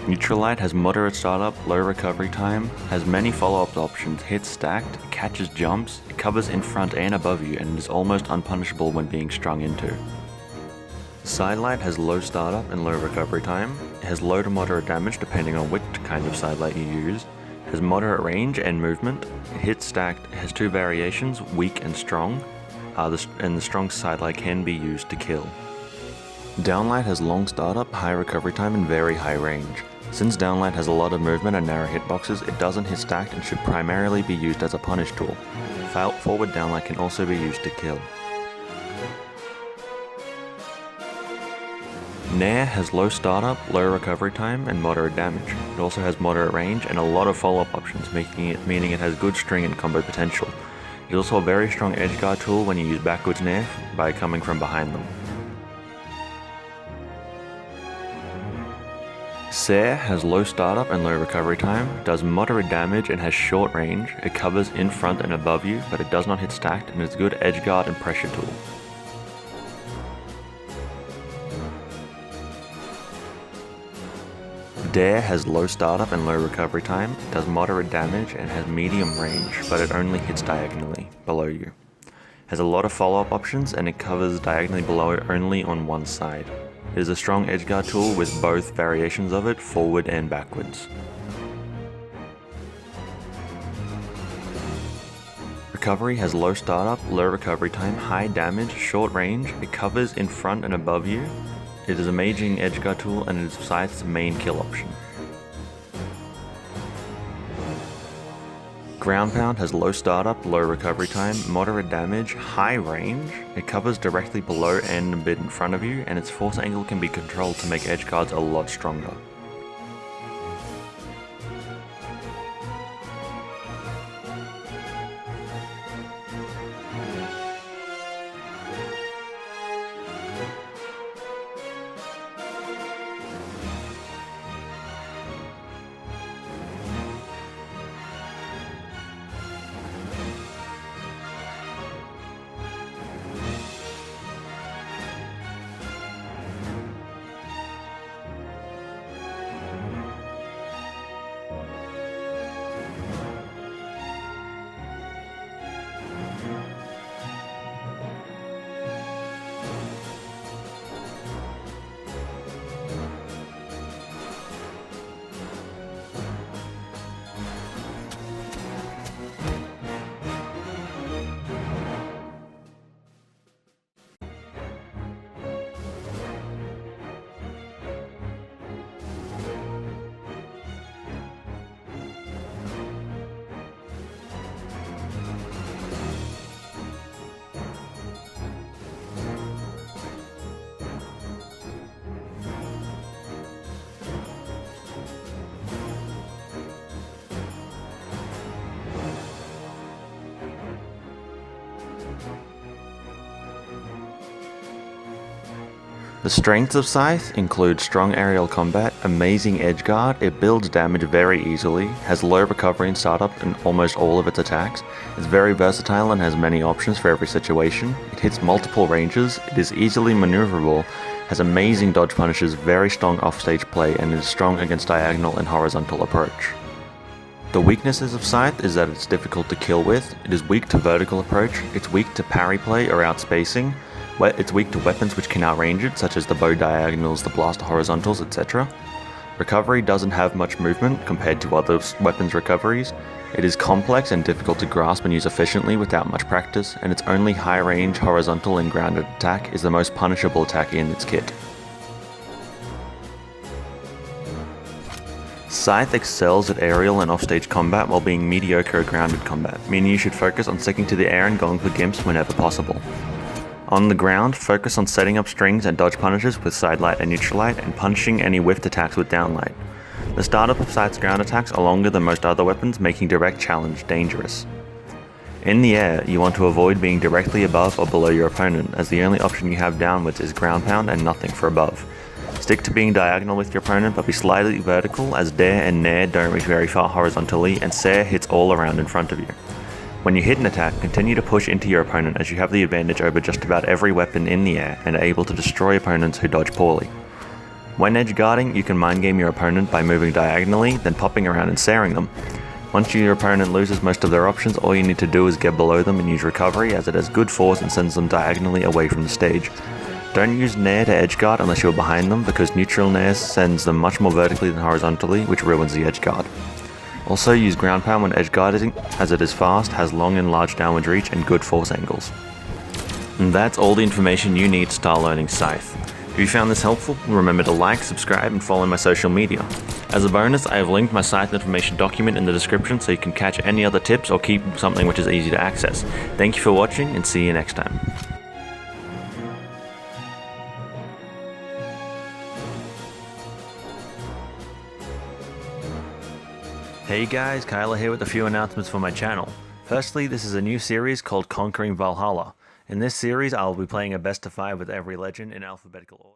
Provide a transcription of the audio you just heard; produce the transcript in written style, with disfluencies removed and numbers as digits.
Neutralite has moderate startup, low recovery time, has many follow-up options, hits stacked, catches jumps, it covers in front and above you, and is almost unpunishable when being strung into. Sidelight has low startup and low recovery time, it has low to moderate damage depending on which kind of sidelight you use, has moderate range and movement, it hits stacked, it has two variations, weak and strong, and the strong sidelight can be used to kill. Downlight has long startup, high recovery time, and very high range. Since Downlight has a lot of movement and narrow hitboxes, it doesn't hit stacked and should primarily be used as a punish tool. Forward Downlight can also be used to kill. Nair has low startup, low recovery time, and moderate damage. It also has moderate range and a lot of follow-up options, meaning it has good string and combo potential. It is also a very strong edgeguard tool when you use backwards Nair by coming from behind them. Sair has low startup and low recovery time, does moderate damage and has short range, it covers in front and above you, but it does not hit stacked and is a good edgeguard and pressure tool. Dare has low startup and low recovery time, does moderate damage and has medium range, but it only hits diagonally, below you. Has a lot of follow-up options and it covers diagonally below only on one side. It is a strong edgeguard tool with both variations of it, forward and backwards. Recovery has low startup, low recovery time, high damage, short range, it covers in front and above you. It is a maging edgeguard tool and it is Scythe's main kill option. Ground Pound has low startup, low recovery time, moderate damage, high range, it covers directly below and a bit in front of you, and its force angle can be controlled to make edgeguards a lot stronger. The strengths of Scythe include strong aerial combat, amazing edgeguard, it builds damage very easily, has low recovery and startup in almost all of its attacks, is very versatile and has many options for every situation, it hits multiple ranges, it is easily maneuverable, has amazing dodge punishes, very strong offstage play, and is strong against diagonal and horizontal approach. The weaknesses of Scythe is that it's difficult to kill with, it is weak to vertical approach, it's weak to parry play or outspacing, it's weak to weapons which can outrange it, such as the bow diagonals, the blaster horizontals, etc. Recovery doesn't have much movement compared to other weapons recoveries. It is complex and difficult to grasp and use efficiently without much practice, and its only high range, horizontal and grounded attack is the most punishable attack in its kit. Scythe excels at aerial and offstage combat while being mediocre at grounded combat, meaning you should focus on sticking to the air and going for gimps whenever possible. On the ground, focus on setting up strings and dodge punishes with sidelight and neutralite and punishing any whiffed attacks with downlight. The startup of Scythe's ground attacks are longer than most other weapons, making direct challenge dangerous. In the air, you want to avoid being directly above or below your opponent, as the only option you have downwards is ground pound and nothing for above. Stick to being diagonal with your opponent, but be slightly vertical, as Dare and Nair don't reach very far horizontally and Sair hits all around in front of you. When you hit an attack, continue to push into your opponent as you have the advantage over just about every weapon in the air and are able to destroy opponents who dodge poorly. When edge guarding, you can mind game your opponent by moving diagonally, then popping around and snaring them. Once your opponent loses most of their options, all you need to do is get below them and use recovery, as it has good force and sends them diagonally away from the stage. Don't use Nair to edgeguard unless you're behind them, because neutral Nair sends them much more vertically than horizontally, which ruins the edgeguard. Also use ground pound when edgeguarding, as it is fast, has long and large downward reach, and good force angles. And that's all the information you need to start learning Scythe. If you found this helpful, remember to like, subscribe, and follow my social media. As a bonus, I have linked my Scythe information document in the description so you can catch any other tips or keep something which is easy to access. Thank you for watching, and see you next time. Hey guys, Kyler here with a few announcements for my channel. Firstly, this is a new series called Conquering Valhalla. In this series, I will be playing a best of 5 with every legend in alphabetical order.